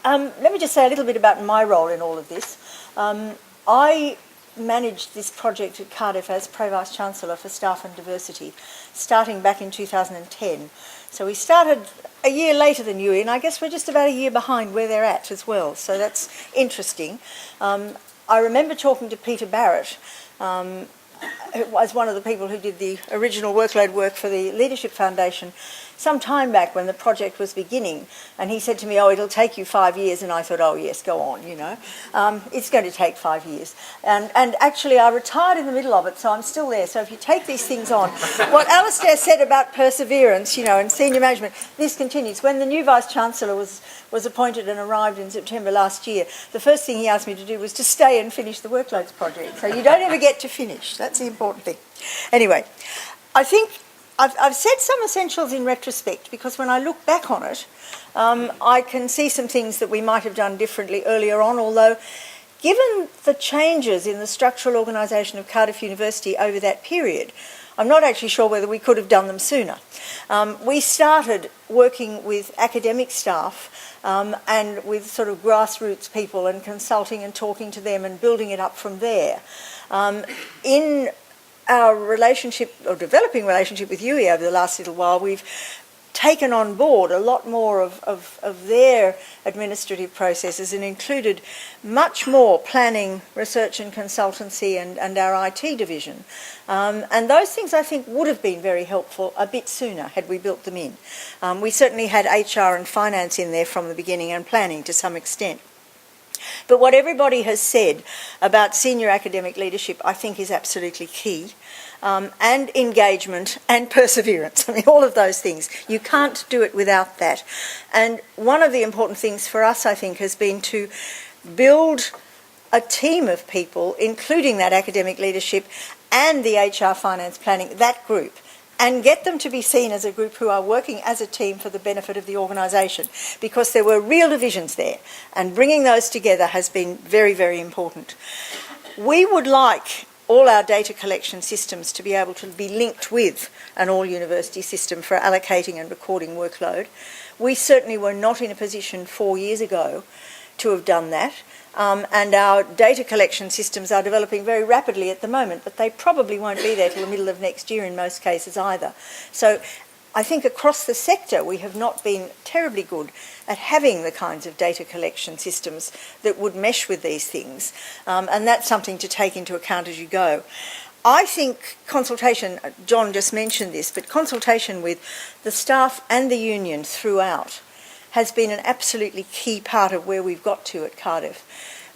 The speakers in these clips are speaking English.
Let me just say a little bit about my role in all of this. I managed this project at Cardiff as Pro-Vice Chancellor for Staff and Diversity, starting back in 2010. So we started a year later than you, and I guess we're just about a year behind where they're at as well. So that's interesting. I remember talking to Peter Barrett, who was one of the people who did the original workload work for the Leadership Foundation, some time back when the project was beginning, and he said to me, "Oh, it'll take you 5 years," and I thought, "Oh yes, go on, you know. It's going to take 5 years." And actually I retired in the middle of it, so I'm still there. So if you take these things on, what Alistair said about perseverance, you know, and senior management, this continues. When the new Vice-Chancellor was appointed and arrived in September last year, the first thing he asked me to do was to stay and finish the Workloads project. So you don't ever get to finish. That's the important thing. Anyway, I think I've said some essentials in retrospect, because when I look back on it, I can see some things that we might have done differently earlier on, although given the changes in the structural organisation of Cardiff University over that period, I'm not actually sure whether we could have done them sooner. We started working with academic staff and with sort of grassroots people and consulting and talking to them and building it up from there. In our relationship, or developing relationship with UE over the last little while, we've taken on board a lot more of their administrative processes and included much more planning, research and consultancy and our IT division. And those things I think would have been very helpful a bit sooner had we built them in. We certainly had HR and finance in there from the beginning, and planning to some extent. But what everybody has said about senior academic leadership, I think, is absolutely key. And engagement and perseverance. I mean, all of those things. You can't do it without that. And one of the important things for us, I think, has been to build a team of people, including that academic leadership and the HR finance planning, that group, and get them to be seen as a group who are working as a team for the benefit of the organisation, because there were real divisions there, and bringing those together has been very, very important. We would like all our data collection systems to be able to be linked with an all-university system for allocating and recording workload. We certainly were not in a position 4 years ago to have done that. And our data collection systems are developing very rapidly at the moment, but they probably won't be there till the middle of next year in most cases either. So I think across the sector we have not been terribly good at having the kinds of data collection systems that would mesh with these things, and that's something to take into account as you go. I think consultation, John just mentioned this, but consultation with the staff and the union throughout has been an absolutely key part of where we've got to at Cardiff.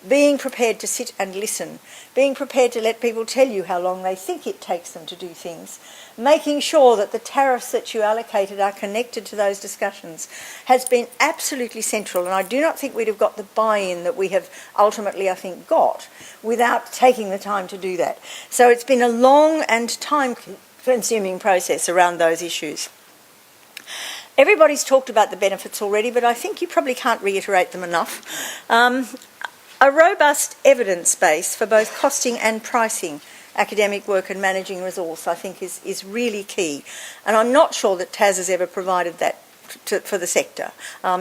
Being prepared to sit and listen, being prepared to let people tell you how long they think it takes them to do things, making sure that the tariffs that you allocated are connected to those discussions has been absolutely central, and I do not think we'd have got the buy-in that we have ultimately, I think, got without taking the time to do that. So it's been a long and time-consuming process around those issues. Everybody's talked about the benefits already, but I think you probably can't reiterate them enough. A robust evidence base for both costing and pricing academic work and managing resource, I think, is really key. And I'm not sure that TAS has ever provided that for the sector.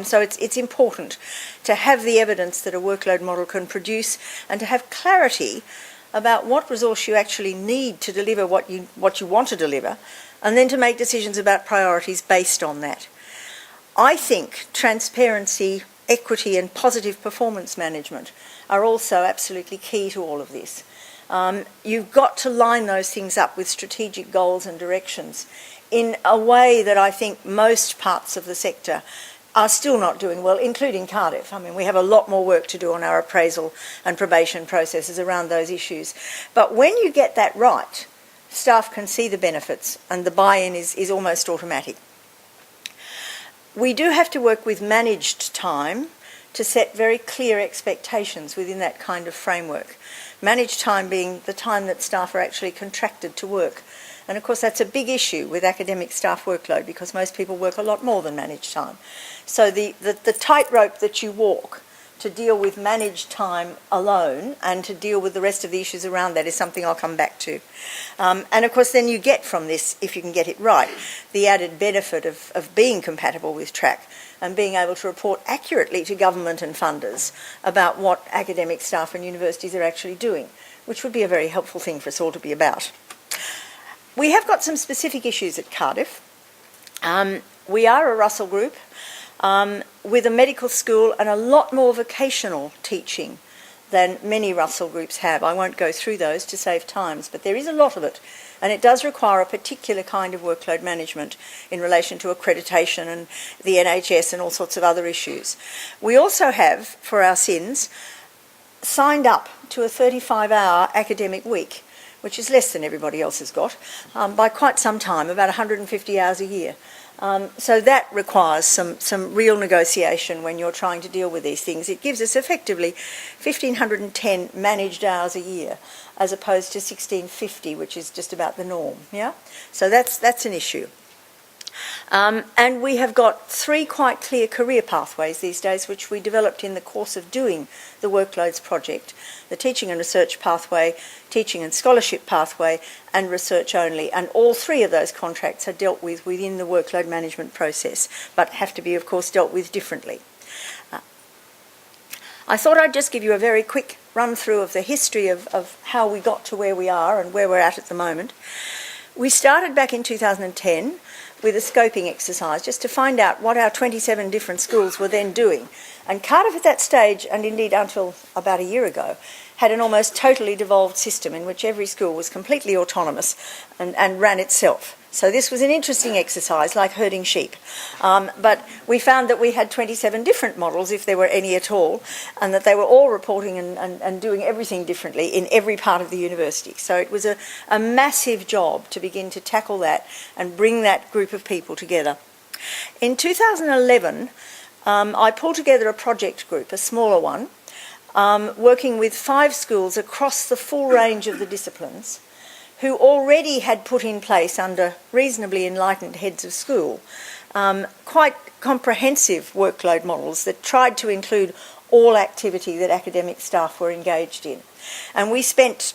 So it's important to have the evidence that a workload model can produce, and to have clarity about what resource you actually need to deliver what you want to deliver, and then to make decisions about priorities based on that. I think transparency, equity and positive performance management are also absolutely key to all of this. You've got to line those things up with strategic goals and directions in a way that I think most parts of the sector are still not doing well, including Cardiff. I mean, we have a lot more work to do on our appraisal and probation processes around those issues. But when you get that right, staff can see the benefits and the buy-in is almost automatic. We do have to work with managed time to set very clear expectations within that kind of framework. Managed time being the time that staff are actually contracted to work. And of course that's a big issue with academic staff workload, because most people work a lot more than managed time. So the tightrope that you walk to deal with managed time alone and to deal with the rest of the issues around that is something I'll come back to. And of course then you get from this, if you can get it right, the added benefit of being compatible with track and being able to report accurately to government and funders about what academic staff and universities are actually doing, which would be a very helpful thing for us all to be about. We have got some specific issues at Cardiff. We are a Russell group with a medical school and a lot more vocational teaching than many Russell groups have. I won't go through those to save time, but there is a lot of it, and it does require a particular kind of workload management in relation to accreditation and the NHS and all sorts of other issues. We also have, for our sins, signed up to a 35-hour academic week, which is less than everybody else has got, by quite some time, about 150 hours a year. So that requires some real negotiation when you're trying to deal with these things. It gives us effectively 1,510 managed hours a year, as opposed to 1,650, which is just about the norm. Yeah, so that's an issue. And we have got 3 quite clear career pathways these days, which we developed in the course of doing the Workloads project: the teaching and research pathway, teaching and scholarship pathway, and research only. And all 3 of those contracts are dealt with within the workload management process, but have to be, of course, dealt with differently. I thought I'd just give you a very quick run through of the history of how we got to where we are and where we're at the moment. We started back in 2010 with a scoping exercise just to find out what our 27 different schools were then doing. And Cardiff at that stage, and indeed until about a year ago, had an almost totally devolved system in which every school was completely autonomous and ran itself. So this was an interesting exercise, like herding sheep. But we found that we had 27 different models, if there were any at all, and that they were all reporting and doing everything differently in every part of the university. So it was a massive job to begin to tackle that and bring that group of people together. In 2011, I pulled together a project group, a smaller one, working with 5 schools across the full range of the disciplines, who already had put in place, under reasonably enlightened heads of school, quite comprehensive workload models that tried to include all activity that academic staff were engaged in. And we spent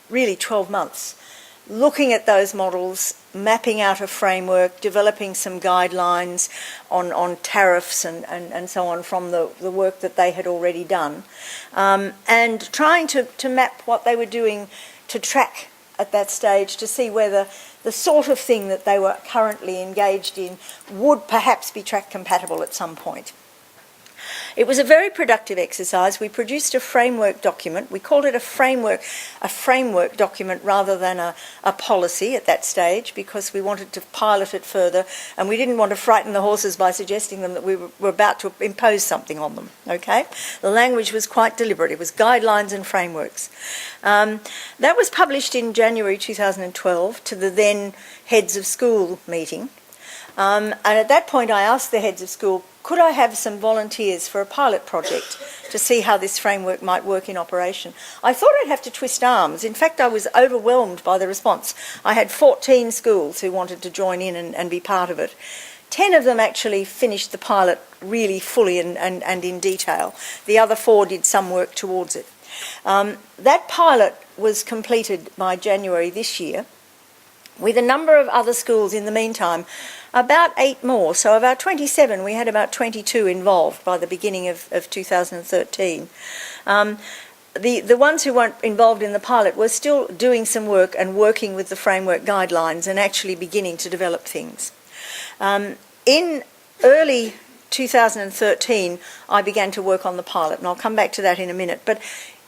really 12 months looking at those models, mapping out a framework, developing some guidelines on tariffs and so on from the work that they had already done, and trying to map what they were doing to track at that stage to see whether the sort of thing that they were currently engaged in would perhaps be track compatible at some point. It was a very productive exercise. We produced a framework document. We called it a framework document rather than a policy at that stage, because we wanted to pilot it further and we didn't want to frighten the horses by suggesting them that we were about to impose something on them. Okay? The language was quite deliberate. It was guidelines and frameworks. That was published in January 2012 to the then heads of school meeting. And at that point I asked the heads of school, could I have some volunteers for a pilot project to see how this framework might work in operation? I thought I'd have to twist arms. In fact, I was overwhelmed by the response. I had 14 schools who wanted to join in and be part of it. 10 of them actually finished the pilot really fully and in detail. The other 4 did some work towards it. That pilot was completed by January this year, with a number of other schools in the meantime, about 8 more. So of our 27, we had about 22 involved by the beginning of 2013. The ones who weren't involved in the pilot were still doing some work and working with the framework guidelines and actually beginning to develop things. In early 2013, I began to work on the pilot, and I'll come back to that in a minute. But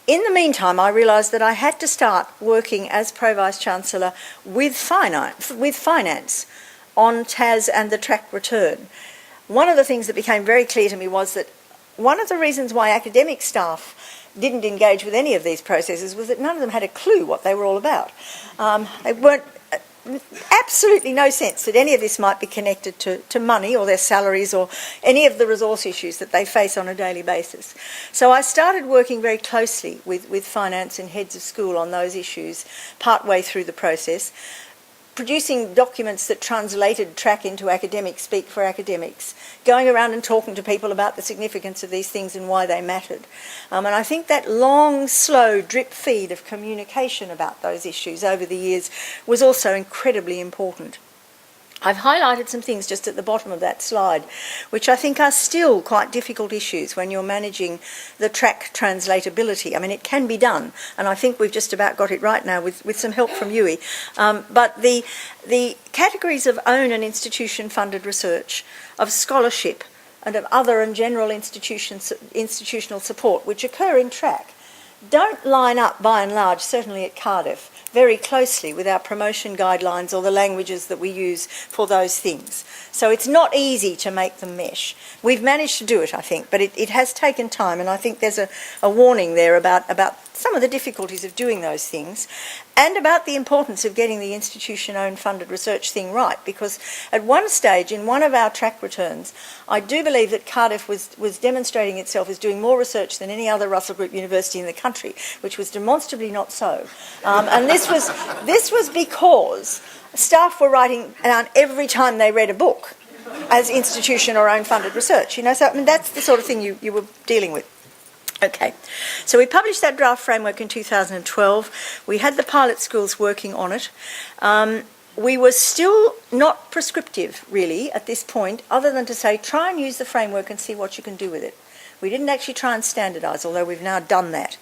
in the meantime, I realised that I had to start working as Pro-Vice-Chancellor with finance on TAS and the track return. One of the things that became very clear to me was that one of the reasons why academic staff didn't engage with any of these processes was that none of them had a clue what they were all about. They weren't absolutely no sense that any of this might be connected to money or their salaries or any of the resource issues that they face on a daily basis. So I started working very closely with finance and heads of school on those issues partway through the process. producing documents that translated track into academic speak for academics, going around and talking to people about the significance of these things and why they mattered. And I think that long, slow drip feed of communication about those issues over the years was also incredibly important. I've highlighted some things just at the bottom of that slide, which I think are still quite difficult issues when you're managing the track translatability. I mean, it can be done, and I think we've just about got it right now with some help from UE. But the categories of own and institution-funded research, of scholarship, and of other and general institutional support, which occur in track, don't line up, by and large, certainly at Cardiff, very closely with our promotion guidelines or the languages that we use for those things. So it's not easy to make them mesh. We've managed to do it, I think, but it has taken time, and I think there's a warning there about some of the difficulties of doing those things, and about the importance of getting the institution-owned funded research thing right, because at one stage in one of our track returns, I do believe that Cardiff was demonstrating itself as doing more research than any other Russell Group university in the country, which was demonstrably not so. And this was because staff were writing down every time they read a book as institution or own funded research. So I mean, that's the sort of thing you were dealing with. Okay, so we published that draft framework in 2012. We had the pilot schools working on it. We were still not prescriptive, really, at this point, other than to say, try and use the framework and see what you can do with it. We didn't actually try and standardise, although we've now done that.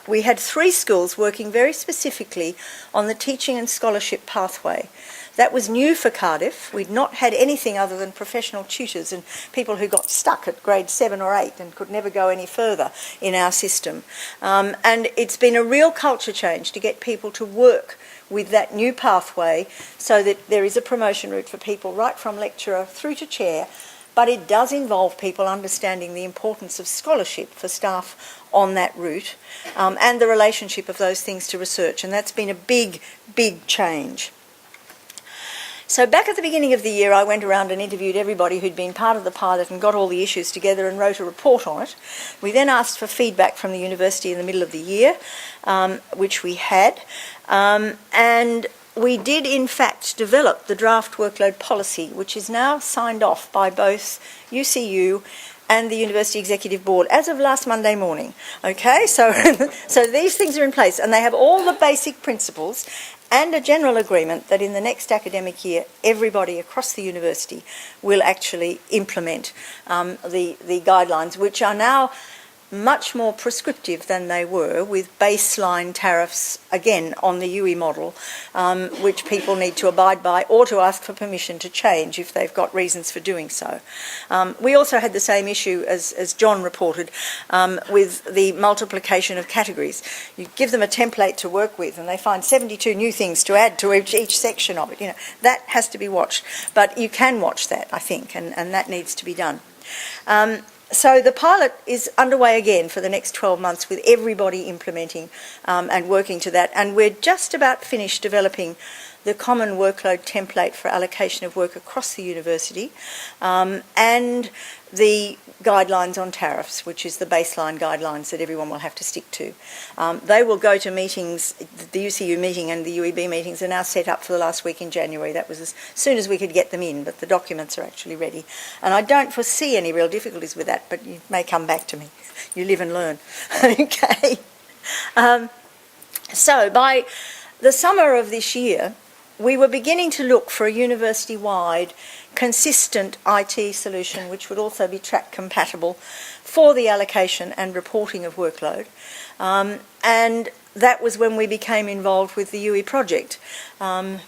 We had 3 schools working very specifically on the teaching and scholarship pathway. That was new for Cardiff. We'd not had anything other than professional tutors and people who got stuck at grade 7 or 8 and could never go any further in our system. And it's been a real culture change to get people to work with that new pathway so that there is a promotion route for people right from lecturer through to chair, but it does involve people understanding the importance of scholarship for staff on that route and the relationship of those things to research, and that's been a big, big change. So back at the beginning of the year, I went around and interviewed everybody who'd been part of the pilot and got all the issues together and wrote a report on it. We then asked for feedback from the university in the middle of the year, which we had, and we did in fact develop the draft workload policy, which is now signed off by both UCU and the University Executive Board as of last Monday morning. Okay, so these things are in place, and they have all the basic principles and a general agreement that in the next academic year, everybody across the university will actually implement the guidelines, which are now much more prescriptive than they were, with baseline tariffs, again, on the UE model, which people need to abide by or to ask for permission to change if they've got reasons for doing so. We also had the same issue, as John reported, with the multiplication of categories. You give them a template to work with and they find 72 new things to add to each section of it. That has to be watched. But you can watch that, I think, and that needs to be done. So the pilot is underway again for the next 12 months with everybody implementing and working to that. And we're just about finished developing the common workload template for allocation of work across the university and the guidelines on tariffs, which is the baseline guidelines that everyone will have to stick to. They will go to meetings. The UCU meeting and the UEB meetings are now set up for the last week in January. That was as soon as we could get them in, but the documents are actually ready. And I don't foresee any real difficulties with that, but you may come back to me. You live and learn. Okay. So by the summer of this year, we were beginning to look for a university-wide consistent IT solution which would also be track compatible for the allocation and reporting of workload. And that was when we became involved with the UE project. I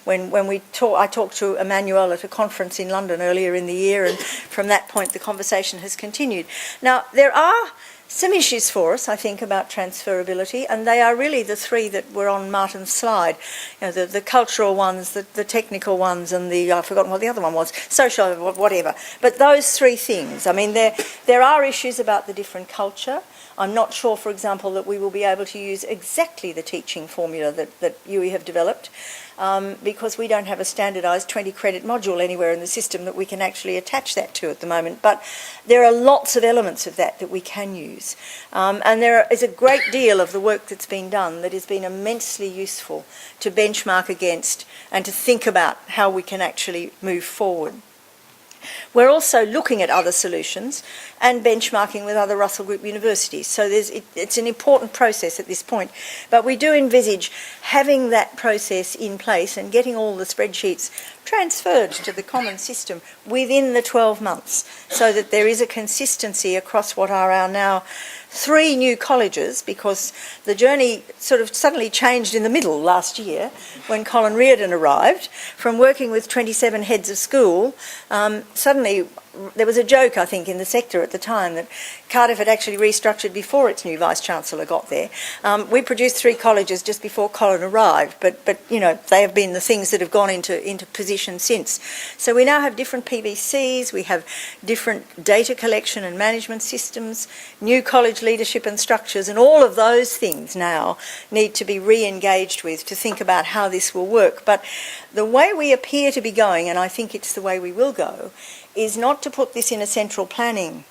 talked to Emmanuel at a conference in London earlier in the year, and from that point the conversation has continued. Now, there are some issues for us, I think, about transferability, and they are really the 3 that were on Martin's slide. The cultural ones, the technical ones, and I've forgotten what the other one was, social, whatever. But those 3 things, I mean, there are issues about the different culture. I'm not sure, for example, that we will be able to use exactly the teaching formula that UE have developed. because we don't have a standardised 20 credit module anywhere in the system that we can actually attach that to at the moment. But there are lots of elements of that we can use. And there is a great deal of the work that's been done that has been immensely useful to benchmark against and to think about how we can actually move forward. We're also looking at other solutions and benchmarking with other Russell Group universities. So it's an important process at this point. But we do envisage having that process in place and getting all the spreadsheets transferred to the common system within the 12 months so that there is a consistency across what are our now 3 new colleges, because the journey sort of suddenly changed in the middle last year when Colin Reardon arrived. From working with 27 heads of school, suddenly there was a joke, I think, in the sector at the time that Cardiff had actually restructured before its new Vice-Chancellor got there. We produced 3 colleges just before Colin arrived, but you know, they have been the things that have gone into position since. So we now have different PBCs, we have different data collection and management systems, new college leadership and structures, and all of those things now need to be re-engaged with to think about how this will work. But the way we appear to be going, and I think it's the way we will go, is not to put this in a central planning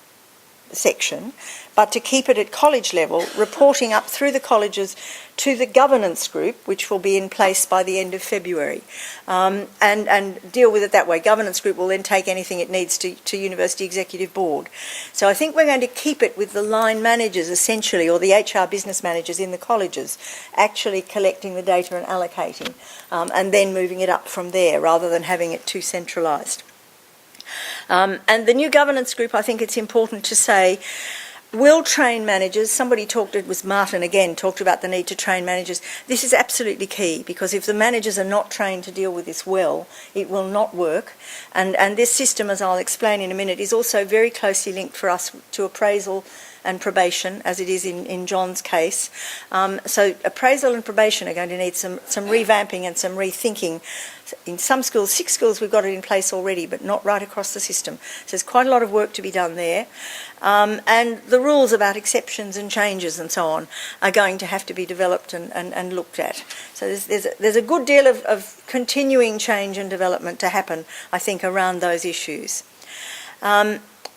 section, but to keep it at college level, reporting up through the colleges to the governance group, which will be in place by the end of February, and deal with it that way. Governance group will then take anything it needs to University Executive Board. So I think we're going to keep it with the line managers, essentially, or the HR business managers in the colleges, actually collecting the data and allocating, and then moving it up from there, rather than having it too centralised. And the new governance group, I think it's important to say, will train managers. Somebody talked, it was Martin again, talked about the need to train managers. This is absolutely key, because if the managers are not trained to deal with this well, it will not work. And this system, as I'll explain in a minute, is also very closely linked for us to appraisal and probation, as it is in John's case. So appraisal and probation are going to need some revamping and some rethinking. In some schools, 6 schools, we've got it in place already, but not right across the system. So there's quite a lot of work to be done there. And the rules about exceptions and changes and so on are going to have to be developed and looked at. So there's a good deal of continuing change and development to happen, I think, around those issues.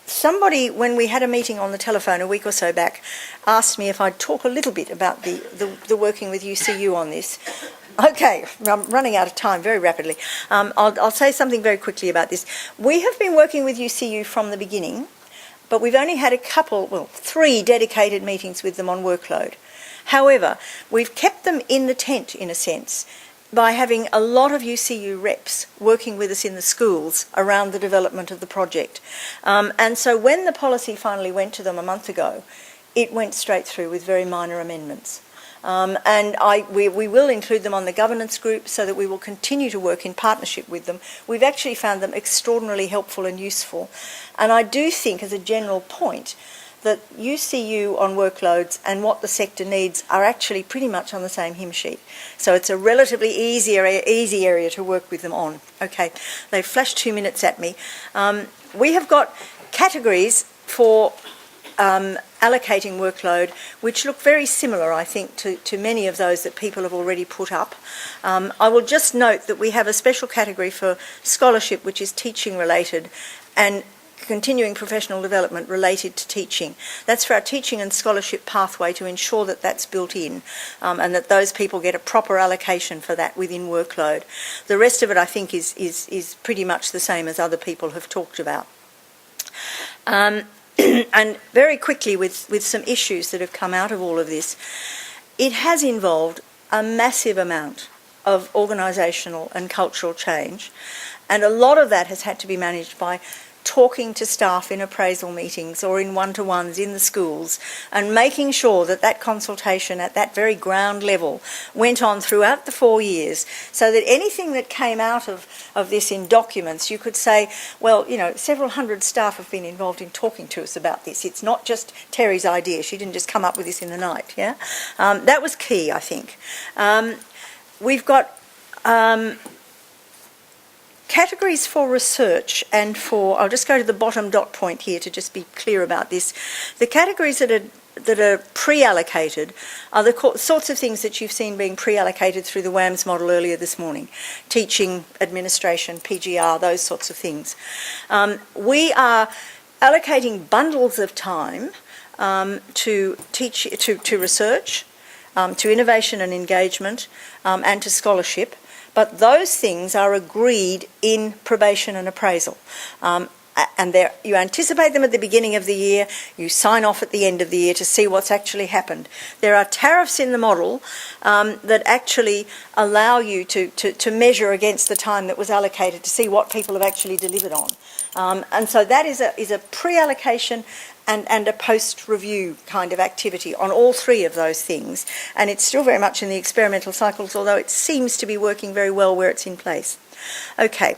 Somebody, when we had a meeting on the telephone a week or so back, asked me if I'd talk a little bit about the working with UCU on this. Okay, I'm running out of time very rapidly. I'll say something very quickly about this. We have been working with UCU from the beginning, but we've only had 3 dedicated meetings with them on workload. However, we've kept them in the tent, in a sense, by having a lot of UCU reps working with us in the schools around the development of the project. And so when the policy finally went to them a month ago, it went straight through with very minor amendments. And we will include them on the governance group so that we will continue to work in partnership with them. We've actually found them extraordinarily helpful and useful. And I do think, as a general point, that UCU on workloads and what the sector needs are actually pretty much on the same hymn sheet. So it's a relatively easy area to work with them on. Okay, they've flashed 2 minutes at me. We have got categories for allocating workload which look very similar, I think, to many of those that people have already put up. I will just note that we have a special category for scholarship, which is teaching related, and continuing professional development related to teaching. That's for our teaching and scholarship pathway, to ensure that that's built in, and that those people get a proper allocation for that within workload. The rest of it, I think, is pretty much the same as other people have talked about. And very quickly, with some issues that have come out of all of this, it has involved a massive amount of organisational and cultural change, and a lot of that has had to be managed by talking to staff in appraisal meetings or in one-to-ones in the schools, and making sure that that consultation at that very ground level went on throughout the 4 years, so that anything that came out of this in documents, you could say, well, you know, several hundred staff have been involved in talking to us about this. It's not just Terry's idea. She didn't just come up with this in the night, yeah? That was key, I think. We've got categories for research and for, I'll just go to the bottom dot point here to just be clear about this. The categories that are pre-allocated are the sorts of things that you've seen being pre-allocated through the WAMS model earlier this morning. Teaching, administration, PGR, those sorts of things. We are allocating bundles of time to research, to innovation and engagement, and to scholarship. But those things are agreed in probation and appraisal. And you anticipate them at the beginning of the year, you sign off at the end of the year to see what's actually happened. There are tariffs in the model that actually allow you to measure against the time that was allocated to see what people have actually delivered on. And so that is a pre-allocation and a post-review kind of activity on all three of those things. And it's still very much in the experimental cycles, although it seems to be working very well where it's in place. Okay.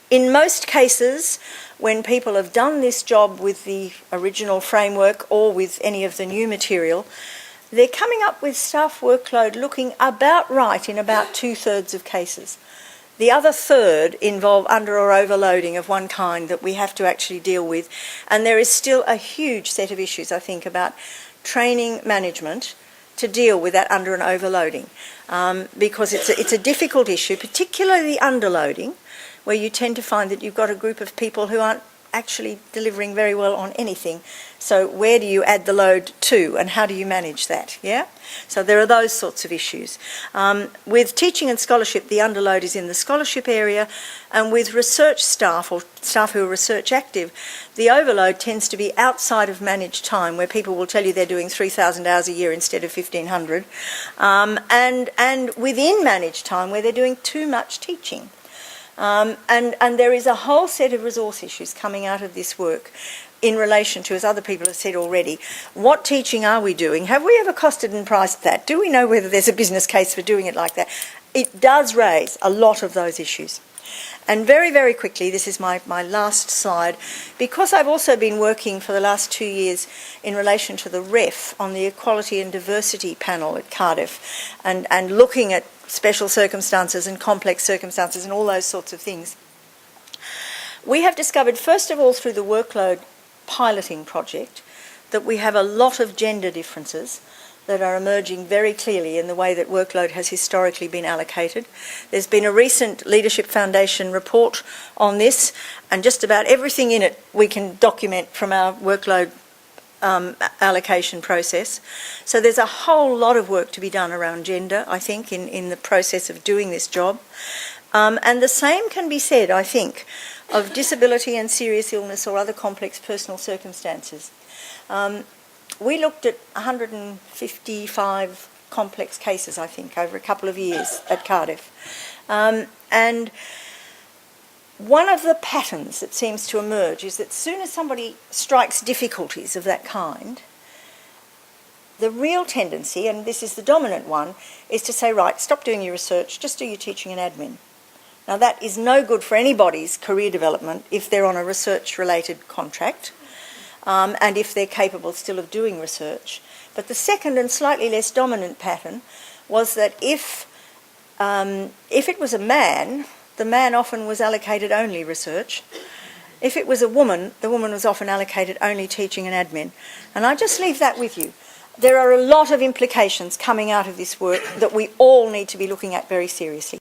In most cases, when people have done this job with the original framework or with any of the new material, they're coming up with staff workload looking about right in about 2/3 of cases. The other third involve under or overloading of one kind that we have to actually deal with. And there is still a huge set of issues, I think, about training management to deal with that under and overloading. Because it's a difficult issue, particularly underloading, where you tend to find that you've got a group of people who aren't actually delivering very well on anything. So where do you add the load to, and how do you manage that? Yeah. So there are those sorts of issues. With teaching and scholarship, the underload is in the scholarship area, and with research staff or staff who are research active, the overload tends to be outside of managed time, where people will tell you they're doing 3,000 hours a year instead of 1,500, and within managed time, where they're doing too much teaching. And there is a whole set of resource issues coming out of this work in relation to, as other people have said already, what teaching are we doing? Have we ever costed and priced that? Do we know whether there's a business case for doing it like that? It does raise a lot of those issues. And very, very quickly, this is my last slide, because I've also been working for the last 2 years in relation to the REF on the Equality and Diversity panel at Cardiff, and looking at special circumstances and complex circumstances and all those sorts of things. We have discovered, first of all, through the workload piloting project, that we have a lot of gender differences that are emerging very clearly in the way that workload has historically been allocated. There's been a recent Leadership Foundation report on this, and just about everything in it we can document from our workload allocation process. So there's a whole lot of work to be done around gender, I think, in the process of doing this job. And the same can be said, I think, of disability and serious illness or other complex personal circumstances. We looked at 155 complex cases, I think, over a couple of years at Cardiff. And one of the patterns that seems to emerge is that as soon as somebody strikes difficulties of that kind, the real tendency, and this is the dominant one, is to say, right, stop doing your research, just do your teaching and admin. Now, that is no good for anybody's career development if they're on a research-related contract, and if they're capable still of doing research. But the second and slightly less dominant pattern was that if it was a man, the man often was allocated only research. If it was a woman, the woman was often allocated only teaching and admin. And I just leave that with you. There are a lot of implications coming out of this work that we all need to be looking at very seriously.